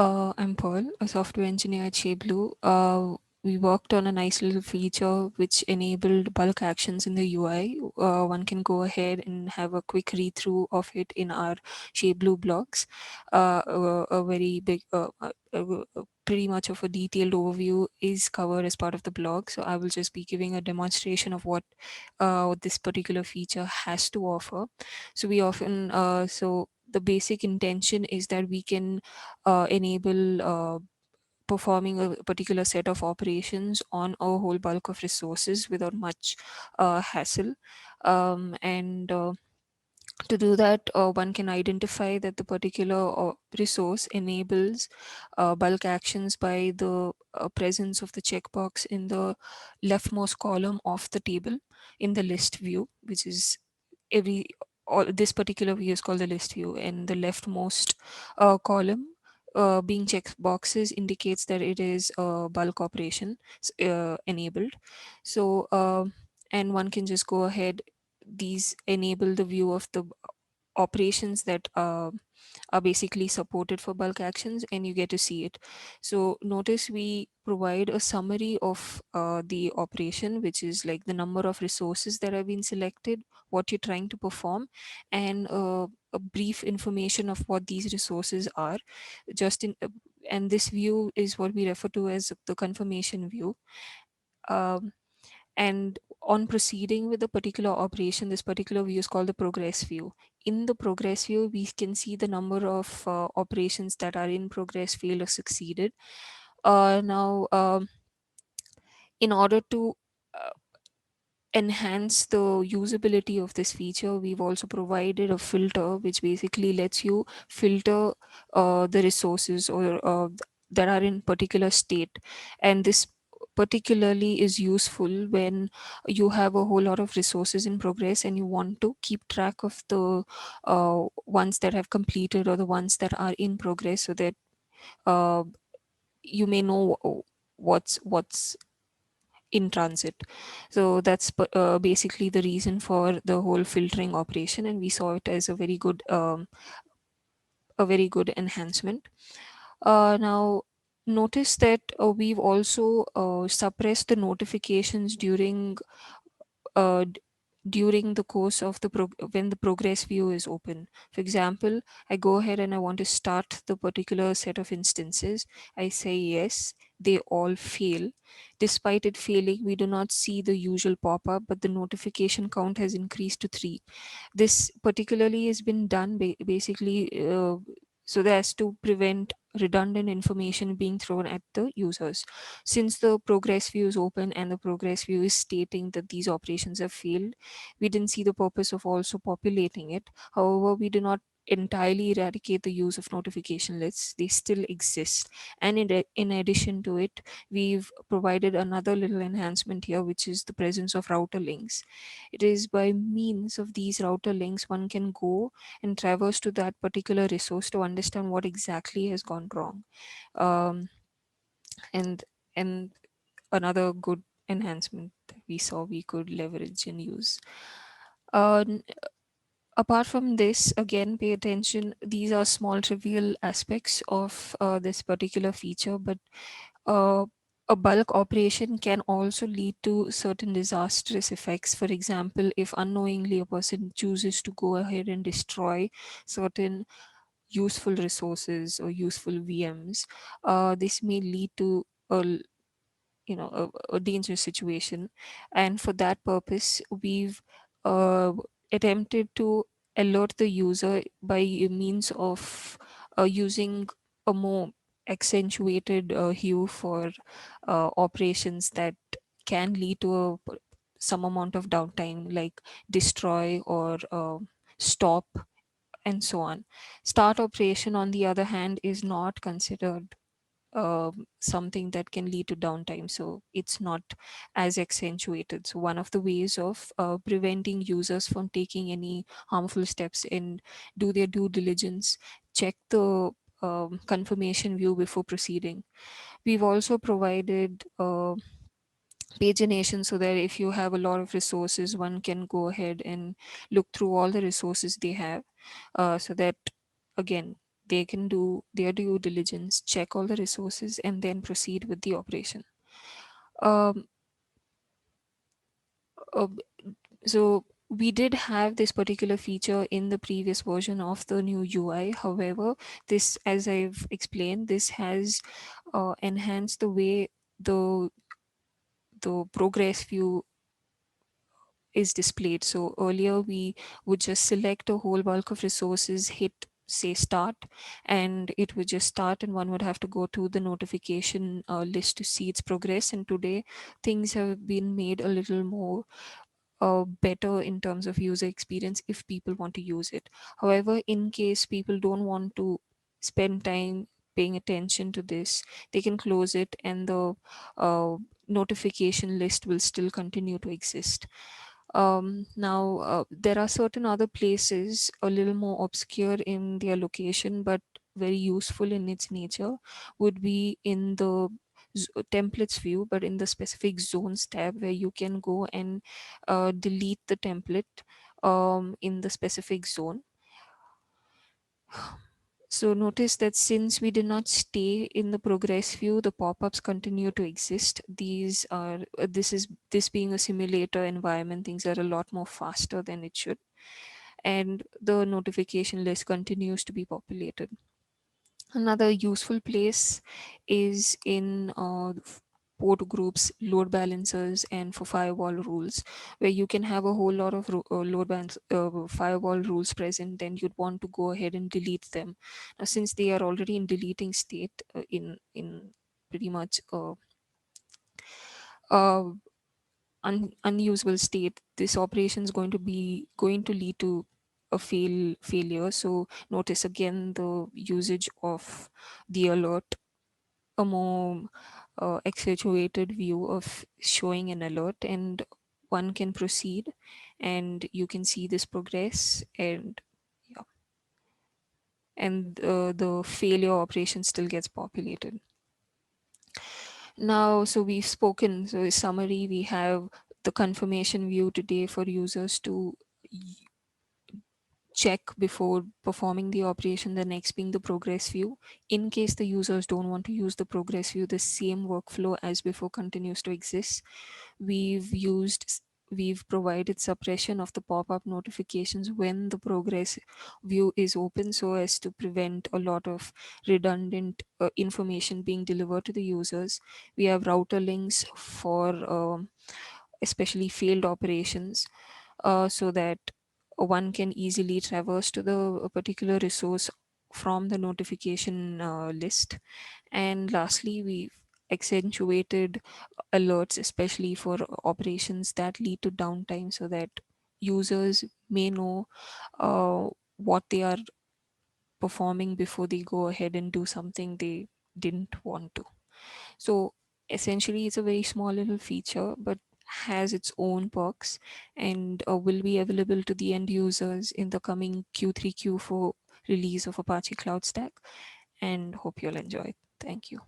I'm Paul, a software engineer at Shapeblue. We worked on a nice little feature which enabled bulk actions in the UI. One can go ahead and have a quick read through of it in our Shapeblue blogs. A very big, pretty much of a detailed overview is covered as part of the blog. So I will just be giving a demonstration of what this particular feature has to offer. So we often, so the basic intention is that we can enable performing a particular set of operations on a whole bulk of resources without much hassle. And To do that, one can identify that the particular resource enables bulk actions by the presence of the checkbox in the leftmost column of the table in the list view, which is every all this particular view is called the list view, and the leftmost column being check boxes indicates that it is a bulk operation enabled. So and one can just go ahead, these enable the view of the operations that are basically supported for bulk actions, and you get to see it. So notice we provide a summary of the operation, which is like the number of resources that have been selected, what you're trying to perform, and a brief information of what these resources are. Just in And this view is what we refer to as the confirmation view. Um, and on proceeding with a particular operation, this particular view is called the progress view. In the progress view, we can see the number of operations that are in progress, failed, or succeeded. Now, in order to uh, enhance the usability of this feature, we've also provided a filter which basically lets you filter the resources that are in particular state. And this particularly is useful when you have a whole lot of resources in progress and you want to keep track of the ones that have completed or the ones that are in progress, so that uh, you may know what's in transit. So that's basically the reason for the whole filtering operation, and we saw it as a very good enhancement. Now, notice that we've also suppressed the notifications uh, d- during the course of when the progress view is open. For example, I go ahead and I want to start the particular set of instances. I say yes, they all fail. Despite it failing, we do not see the usual pop-up, but the notification count has increased to 3. This particularly has been done basically so as to prevent redundant information being thrown at the users. Since the progress view is open and the progress view is stating that these operations have failed, we didn't see the purpose of also populating it. However, we do not entirely eradicate the use of notification lists. They still exist. And in addition to it, we've provided another little enhancement here, which is the presence of router links. It is by means of these router links one can go and traverse to that particular resource to understand what exactly has gone wrong. Um, and and another good enhancement that we saw we could leverage and use. Uh, Apart from this, again, pay attention. These are small, trivial aspects of this particular feature, but uh, a bulk operation can also lead to certain disastrous effects. For example, if unknowingly a person chooses to go ahead and destroy certain useful resources or useful VMs, this may lead to a dangerous situation. And for that purpose, we've uh, attempted to alert the user by means of using a more accentuated hue for operations that can lead to some amount of downtime, like destroy or stop, and so on. Start operation, on the other hand, is not considered something that can lead to downtime, so it's not as accentuated. So one of the ways of preventing users from taking any harmful steps and do their due diligence, check the confirmation view before proceeding. We've also provided pagination, so that if you have a lot of resources, one can go ahead and look through all the resources they have, so that again, they can do their due diligence, check all the resources, and then proceed with the operation. Um, uh, so we did have this particular feature in the previous version of the new UI. However, this, as I've explained, this has enhanced the way the the progress view is displayed. So earlier we would just select a whole bulk of resources, hit say start, and it would just start, and one would have to go to the notification list to see its progress. And today things have been made a little more better in terms of user experience if people want to use it. However, in case people don't want to spend time paying attention to this, they can close it, and the uh, notification list will still continue to exist. Now, there are certain other places a little more obscure in their location, but very useful in its nature, would be in the templates view, but in the specific zones tab, where you can go and delete the template in the specific zone. So notice that since we did not stay in the progress view, the pop-ups continue to exist. These are this being a simulator environment, things are a lot more faster than it should, and the notification list continues to be populated. Another useful place is in port groups, load balancers, and for firewall rules, where you can have a whole lot of firewall rules present, and you'd want to go ahead and delete them. Now, since they are already in deleting state, in pretty much uh, unusable state, this operation is going to lead to a failure. So notice again the usage of the alert, a more accentuated view of showing an alert, and one can proceed, and you can see this progress, and yeah, and the failure operation still gets populated. Now, so we've spoken, so in summary, we have the confirmation view today for users to check before performing the operation. The next being the progress view. In case the users don't want to use the progress view, the same workflow as before continues to exist. We've provided suppression of the pop-up notifications when the progress view is open, so as to prevent a lot of redundant information being delivered to the users. We have router links for especially failed operations, so that one can easily traverse to the particular resource from the notification list. And lastly, we've accentuated alerts, especially for operations that lead to downtime, so that users may know what they are performing before they go ahead and do something they didn't want to. So essentially, it's a very small little feature, but has its own perks, and will be available to the end users in the coming Q3, Q4 release of Apache CloudStack. And hope you'll enjoy it. Thank you.